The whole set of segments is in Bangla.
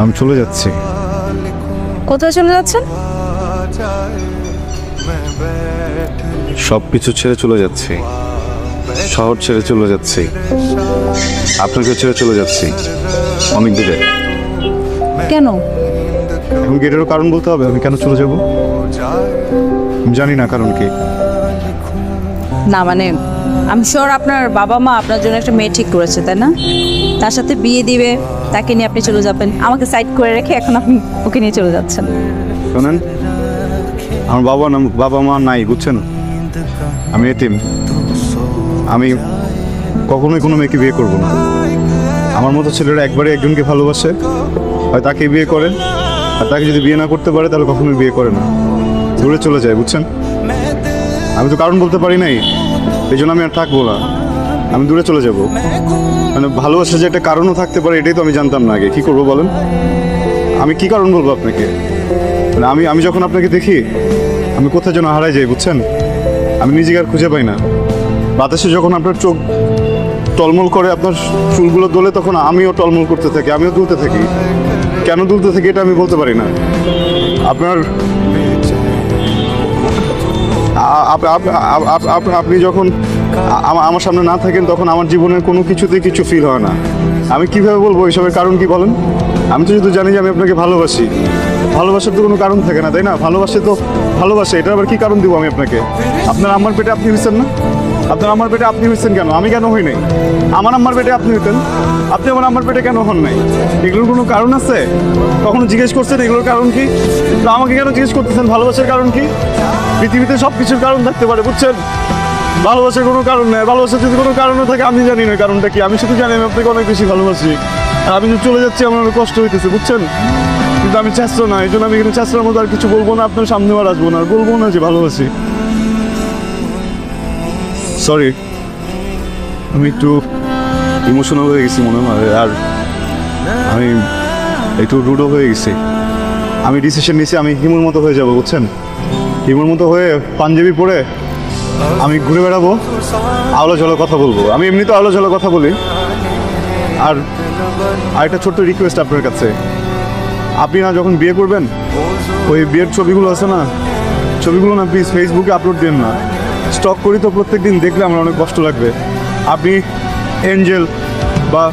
আমি চলে যাচ্ছি। কোথায় চলে যাচ্ছেন? সব কিছু ছেড়ে চলে যাচ্ছি, শহর ছেড়ে চলে যাচ্ছি, আপনাকে ছেড়ে চলে যাচ্ছি অনেক দূরে। কেন? এখন গেটেরও কারণ বলতে হবে আমি কেন চলে যাব? আমি জানি না কারণ কি। না মানে আমি শিওর আপনার বাবা মা আপনার জন্য একটা মেয়ে ঠিক করেছে, তাই না? তার সাথে বিয়ে দিবে, তাকে নিয়ে আপনি চলে যাবেন, আমাকে সাইড করে রেখে এখন আপনি ওকে নিয়ে চলে যাচ্ছেন। শোনেন, আমার বাবা মা নাই, বুঝছেন? আমি এতিম। আমি কখনোই কোনো মেয়েকে বিয়ে করব না। আমার মতো ছেলেরা একবারে একজনকে ভালোবাসে, হয় তাকে বিয়ে করে, আর তাকে যদি বিয়ে না করতে পারে তাহলে কখনোই বিয়ে করে না, দূরে চলে যায়, বুঝছেন? আমি তো কারণ বলতে পারি নাই, এই জন্য আমি আর থাকবো না, আমি দূরে চলে যাব। মানে ভালোবাসা যে একটা কারণও থাকতে পারে এটাই তো আমি জানতাম না আগে। কী করবো বলেন? আমি কি কারণ বলবো আপনাকে? মানে আমি যখন আপনাকে দেখি আমি কোথায় যেন হারাই যাই, বুঝছেন? আমি নিজেকে আর খুঁজে পাই না। বাতাসে যখন আপনার চোখ টলমল করে, আপনার চুলগুলো দোলে, তখন আমিও টলমল করতে থাকি, আমিও দুলতে থাকি। কেন দুলতে থাকি এটা আমি বলতে পারি না। আপনার আপনি যখন আমার সামনে না থাকেন তখন আমার জীবনের কোনো কিছুতেই কিছু ফিল হয় না। আমি কিভাবে বলবো এইসবের কারণ কি বলেন? আমি তো শুধু জানি যে আমি আপনাকে ভালোবাসি। ভালোবাসার তো কোনো কারণ থাকে না, তাই না? ভালোবাসে তো ভালোবাসে, এটা আবার কি কারণ দিব আমি আপনাকে? আপনার আমার পেটে আপনি হয়েছেন না? আপনার আমার পেটে আপনি হয়েছেন কেন? আমি কেন হই নাই? আমার আম্মার পেটে আপনি হইতেন, আপনি আমার পেটে কেন হন নাই? এগুলোর কোনো কারণ আছে? কখনো জিজ্ঞেস করছেন এগুলোর কারণ কি? তো আমাকে কেন জিজ্ঞেস করতেছেন ভালোবাসার কারণ কি? পৃথিবীতে সব কিছুর কারণ থাকতে পারে, বুঝছেন? ভালোবাসার কোনো কারণ নেই। ভালোবাসার যদি কোনো কারণও থাকে আমি জানি না কারণটা কি। আমি শুধু জানি আমি আপনাকে অনেক বেশি ভালোবাসি। আর আমি যদি চলে যাচ্ছি আমার অনেক কষ্ট হইতেছে, বুঝছেন? কিন্তু আমি চেষ্টা না, এই জন্য আমি কিন্তু চেষ্টার মতো আর কিছু বলবো না, আপনার সামনে আর আসবো না, আর বলবো না যে ভালোবাসি। সরি, আমি একটু ইমোশনাল হয়ে গেছি মনে হয়, আর আমি একটু রুডও হয়ে গেছি। আমি ডিসিশন নিয়েছি আমি হিমুর মতো হয়ে যাব, বুঝছেন? হিমুর মতো হয়ে পাঞ্জাবি পরে আমি ঘুরে বেড়াবো, আলো ঝালো কথা বলবো। আমি এমনি তো আলো ঝালো কথা বলি। আর একটা ছোট্ট রিকোয়েস্ট আপনার কাছে, আপনি না যখন বিয়ে করবেন ওই বিয়ের ছবিগুলো আছে না, ছবিগুলো না প্লিজ ফেসবুকে আপলোড দেন না। স্টক করি তো প্রত্যেক দিন, দেখলে আমার অনেক কষ্ট লাগবে। আপনি এঞ্জেল বা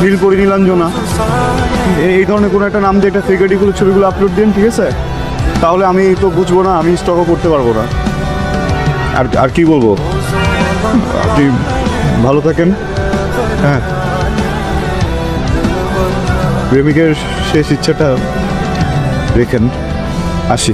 নীলপরি নীলাঞ্জনা এই ধরনের কোনো একটা নাম দিয়ে একটা ফেক আইডিগুলো ছবিগুলো আপলোড দিন, ঠিক আছে? তাহলে আমি তো বুঝবো না, আমি স্টকও করতে পারবো না। আর কি বলবো, আপনি ভালো থাকেন। হ্যাঁ, প্রেমিকের শেষ ইচ্ছাটা রেখেন। আসি।